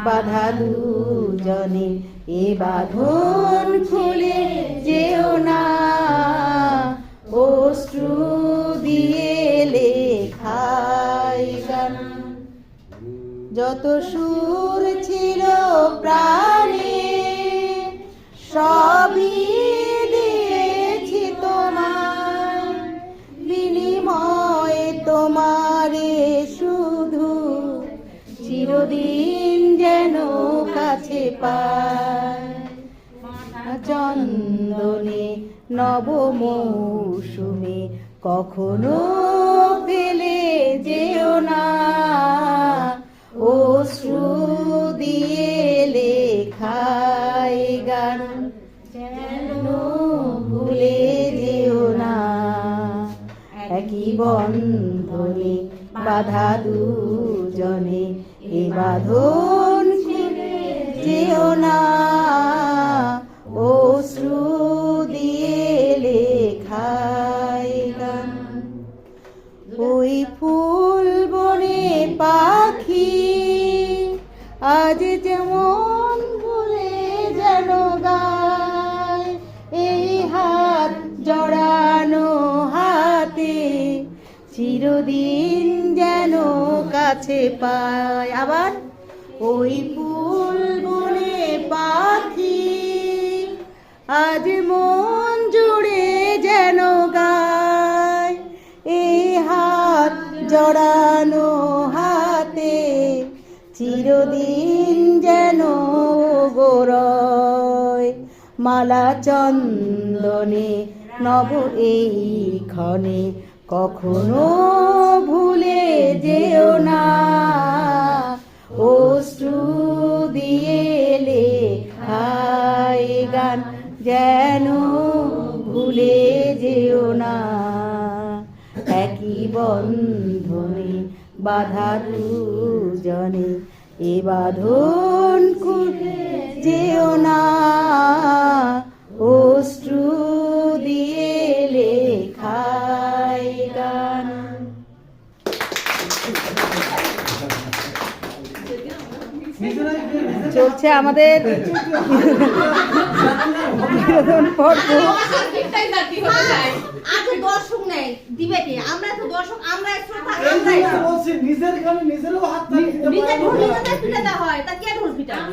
বাধা দুজনে, এ বাঁধন খুলে যেও না, অশ্রু দিয়ে লেখাই গান। যত সুর ছিল প্রাণে সবই দিয়েছি তোমায়, বিনিময়ে তোমারে শুধু চিরদিন যেন কাছে পায়। চন্দনে নব মৌসুমে কখনো ফেলে যেও না, অশ্রু দিয়ে লেখাই গান যেন ভুলে যেও না। একই বন্ধনে বাধা দুজনে, এ বাঁধন খুলে যেও না, অশ্রু দিয়ে লেখাই গান। ওই ফুল বনে পাখি আজ যেমন ভুলে যেন গায়, এই হাত জড়ানো হাতে চিরদিন যেন কাছে পায়। আবার ওই ফুল বনে পাখি আজ মন জুড়ে যেন গায়, এই হাত জড়ানো হাতে চিরদিন যেন গোরয়। মালা চন্দনে নব এই ক্ষণে কখনো ভুলে যেও না, অশ্রু দিয়ে লেখাই গান যেন ভুলে যেও না। একই বন্ধনে বাধা দুজনে, এ বাঁধন খুলে যেও না, অশ্রু দিয়ে লেখাই গান। চলছে আমাদের দর্শক নেই দিবে কি? আমরা তো দর্শক, আমরা নিজের গানে নিজেরও হাত নিজের ঢোল পিটাতে হয়, তা কে ঢোল পিটাবে?